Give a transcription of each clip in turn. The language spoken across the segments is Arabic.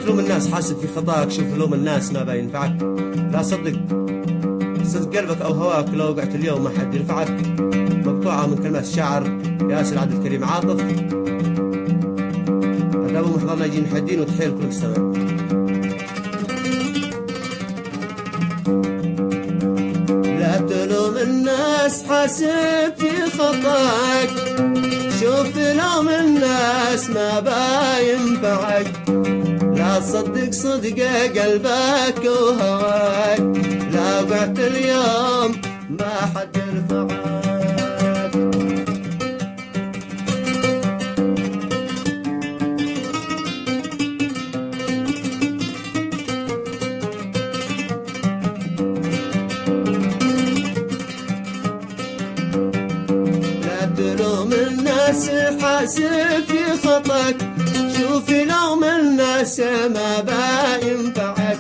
تلوم الناس، حاسب في خطاك، شوف لوم الناس ما بينفعك. لا صدق قلبك أو هواك، لو وقعت اليوم ما حد ينفعك. مقطوعة من كلمات الشاعر ياسر عبد الكريم عاطف. أداب محضرنا يجي محدين وتحية لكل مستمع. لا تلوم الناس، حاسب في خطاك، شوف لوم الناس ما بينفعك. لا تصدق صدق قلبك وهواك، لا وقعت اليوم ما حد يرفعك. لا تلوم الناس، حاسب في خطاك، شوف لوم الناس ما بينفعك.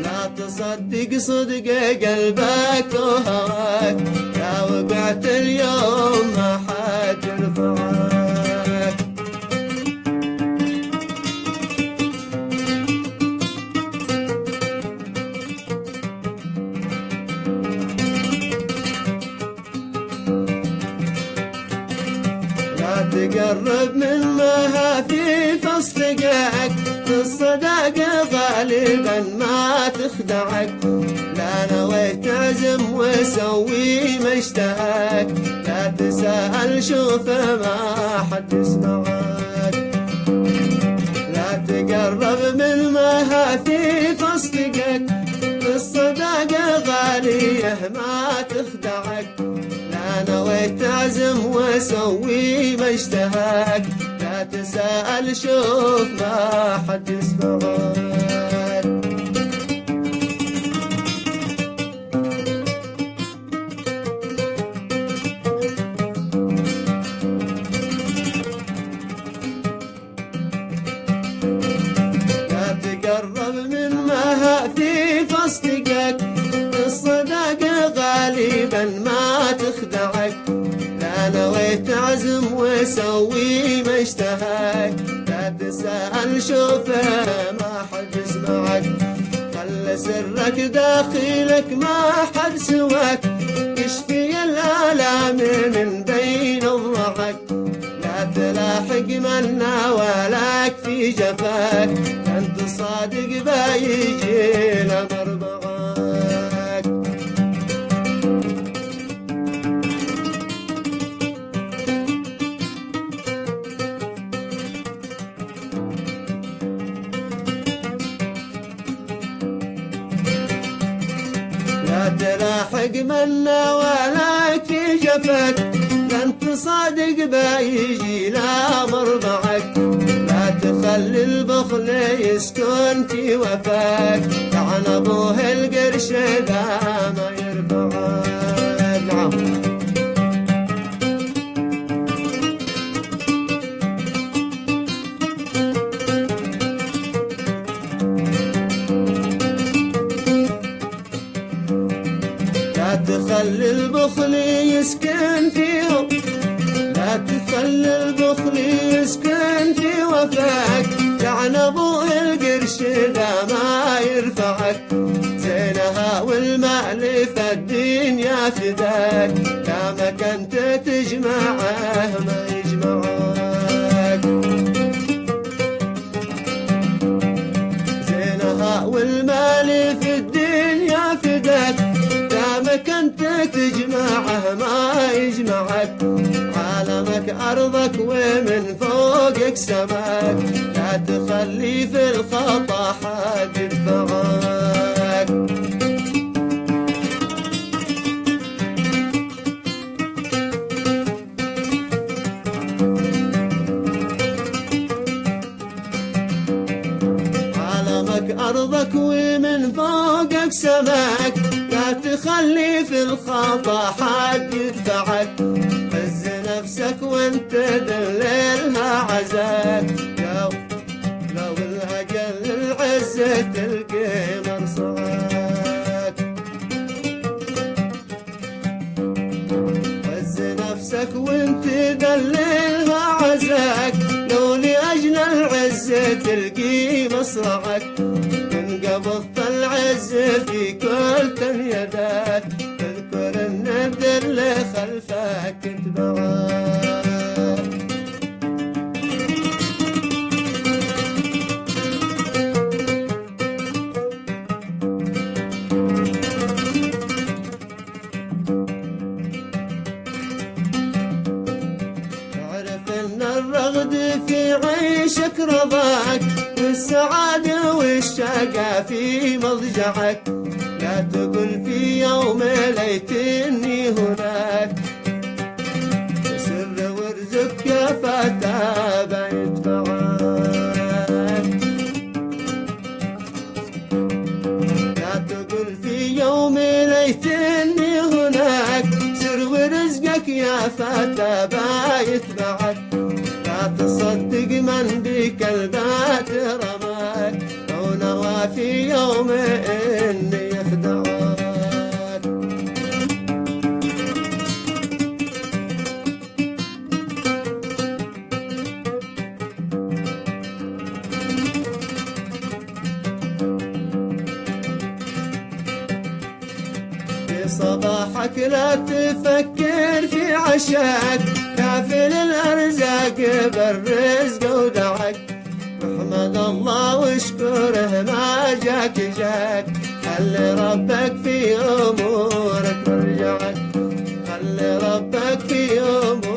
لا تصدق صدق قلبك وهواك، لا وقعت اليوم ما حد يرفعك. لا تقرب من مهافيف اصدقائك، الصداق غالبا ما تخدعك. لا نويت تعزم وسوي ما اشتهاك، لا تسأل شوف ما حد يسمعك. لا تقرب من مهافيف اصدقائك، الصداق غالية ما تخدعك. لا نويت تعزم وسوي ما اشتهاك، لا تسأل شوف ما حد يسمعك. لا تقرب من مهافيف اصدقائك، الصداق غالبا ما تخدعك. لا نويت تعزم وسوي ما اشتهاك، لا تسأل شوفه ما حد يسمعك. خلى سرك داخلك ما حد سواك، يشفي الآلام من بين الضحك. لا تلاحق من ناولك في جفاك، أنت صادق بيجي لمربعك. لا تلاحق من ناولك في جفاك، انت صادق بيجي لا مربعك. لا تخلي البخل يسكن في وفاك، لعن ابوه القرش ذا ما يرفعك. نعم. لا تخلي البخل يسكن فيه، لا تخلي البخل يسكن في وفاك، لعن ابوه القرش ذا ما يرفعك. زينها والمال في الدنيا فداك، دامك انت تجمعه ما يجمعك. زينها والمال في الدنيا فداك، دامك انت تجمعه ما يجمعك. عالمك أرضك ومن فوقك سماك، لا تخلي في الخطا حد يدفعك. عالمك أرضك ومن فوقك سماك، لا تخلي في الخطا حد يدفعك. عز نفسك وانت دليلها عزاك، لو الأجل العزة تلقي مرصعك. عز نفسك وانت دليلها عزاك، لو لأجل العزة تلقي مصرعك، من قبضت العز في كل يدك، تذكر الند اللي خلفك كنت بعاد. الرغد في عيشك رضاك، والسعادة والشقا في مضجعك، لا تقل في يوم ليتني هناك، سر ورزق يا فتى بيت معاك. لا تقل في يوم ليتني هناك، سر ورزقك يا فتى بايت معك، لا تصدق من بكلبات رماك، أو نوى في يوم إني يخدعك. في صباحك لا تفكر في عشاك، كافل الأرزاق بالرزق ودعك، واحمد الله واشكره ما جاك، خلي ربك في أمورك مرجعك، خلي ربك في أمورك